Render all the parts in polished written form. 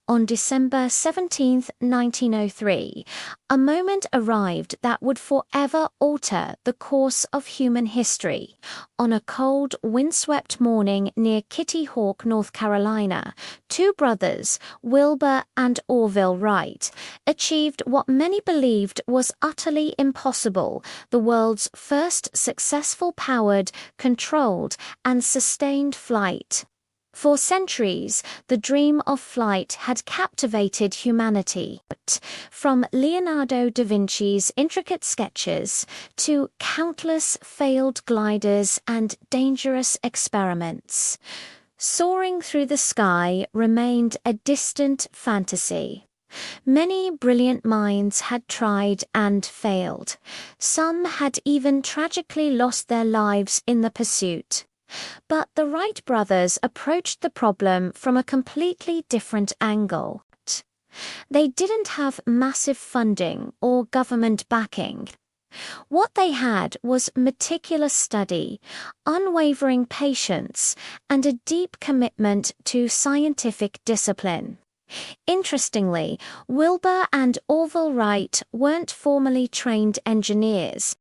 On December 17, 1903, a moment arrived that would forever alter the course of human history. On a cold, windswept morning near Kitty Hawk, North Carolina, two brothers, Wilbur and Orville Wright, achieved what many believed was utterly impossible: the world's first successful powered, controlled, and sustained flight. For centuries, the dream of flight had captivated humanity. From Leonardo da Vinci's intricate sketches to countless failed gliders and dangerous experiments, soaring through the sky remained a distant fantasy. Many brilliant minds had tried and failed. Some had even tragically lost their lives in the pursuit. But the Wright brothers approached the problem from a completely different angle. They didn't have massive funding or government backing. What they had was meticulous study, unwavering patience, and a deep commitment to scientific discipline. Interestingly, Wilbur and Orville Wright weren't formally trained engineers.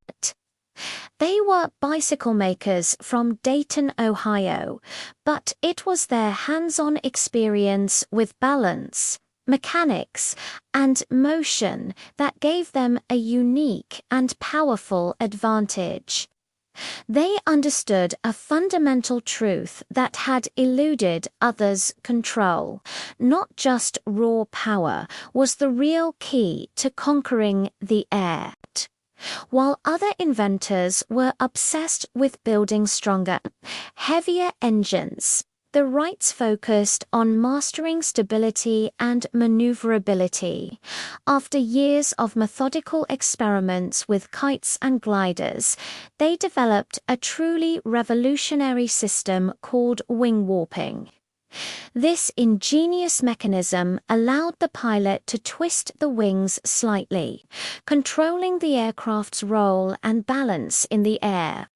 They were bicycle makers from Dayton, Ohio, but it was their hands-on experience with balance, mechanics, and motion that gave them a unique and powerful advantage. They understood a fundamental truth that had eluded others' control. Not just raw power was the real key to conquering the air. While other inventors were obsessed with building stronger, heavier engines, the Wrights focused on mastering stability and maneuverability. After years of methodical experiments with kites and gliders, they developed a truly revolutionary system called wing warping. This ingenious mechanism allowed the pilot to twist the wings slightly, controlling the aircraft's roll and balance in the air.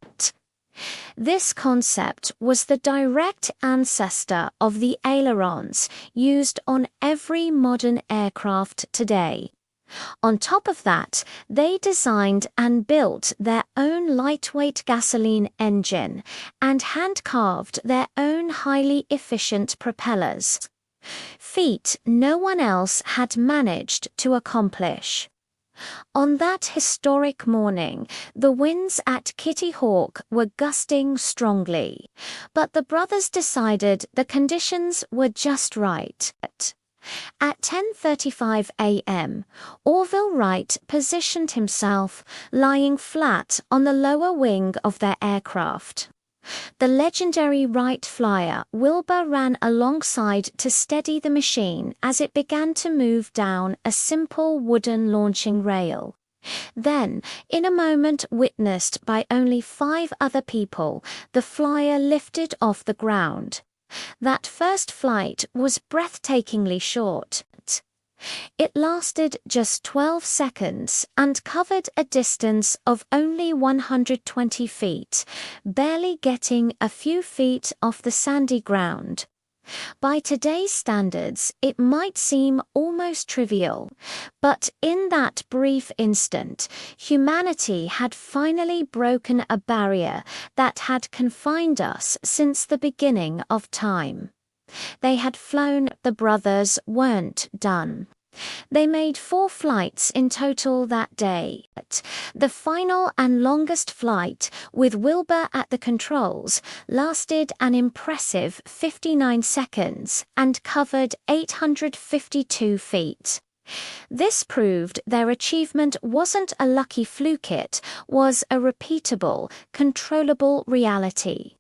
This concept was the direct ancestor of the ailerons used on every modern aircraft today. On top of that, they designed and built their own lightweight gasoline engine and hand-carved their own highly efficient propellers. Feat no one else had managed to accomplish. On that historic morning, the winds at Kitty Hawk were gusting strongly, but the brothers decided the conditions were just right. At 10:35 a.m., Orville Wright positioned himself, lying flat on the lower wing of their aircraft. The legendary Wright flyer Wilbur ran alongside to steady the machine as it began to move down a simple wooden launching rail. Then, in a moment witnessed by only 5 other people, the flyer lifted off the ground. That first flight was breathtakingly short. It lasted just 12 seconds and covered a distance of only 120 feet, barely getting a few feet off the sandy ground. By today's standards, it might seem almost trivial, but in that brief instant, humanity had finally broken a barrier that had confined us since the beginning of time. They had flown. The brothers weren't done. They made 4 flights in total that day. The final and longest flight, with Wilbur at the controls, lasted an impressive 59 seconds and covered 852 feet. This proved their achievement wasn't a lucky fluke, it was a repeatable, controllable reality.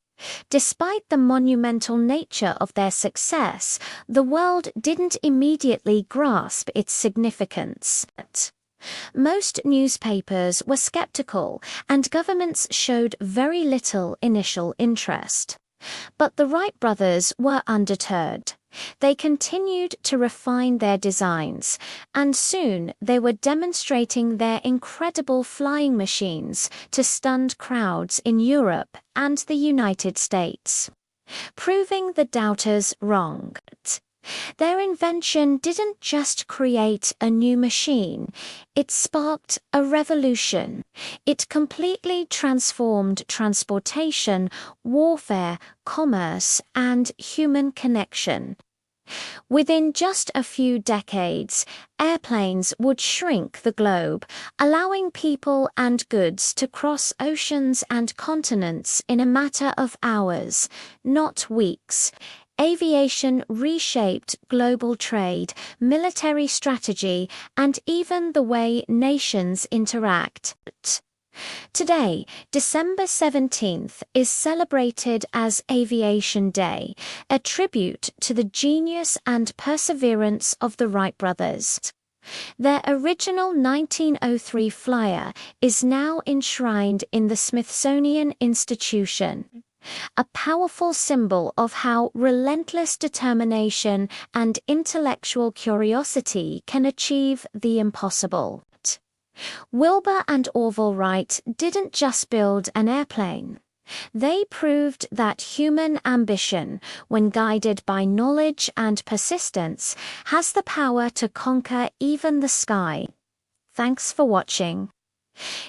Despite the monumental nature of their success, the world didn't immediately grasp its significance. Most newspapers were skeptical, and governments showed very little initial interest. But the Wright brothers were undeterred. They continued to refine their designs, and soon they were demonstrating their incredible flying machines to stunned crowds in Europe and the United States, proving the doubters wrong. Their invention didn't just create a new machine, it sparked a revolution. It completely transformed transportation, warfare, commerce, and human connection. Within just a few decades, airplanes would shrink the globe, allowing people and goods to cross oceans and continents in a matter of hours, not weeks. Aviation reshaped global trade, military strategy, and even the way nations interact. Today, December 17th is celebrated as Aviation Day, a tribute to the genius and perseverance of the Wright brothers. Their original 1903 flyer is now enshrined in the Smithsonian Institution, a powerful symbol of how relentless determination and intellectual curiosity can achieve the impossible. Wilbur and Orville Wright didn't just build an airplane. They proved that human ambition, when guided by knowledge and persistence, has the power to conquer even the sky. Thanks for watching.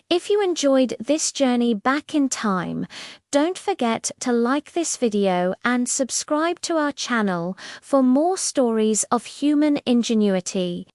If you enjoyed this journey back in time, don't forget to like this video and subscribe to our channel for more stories of human ingenuity.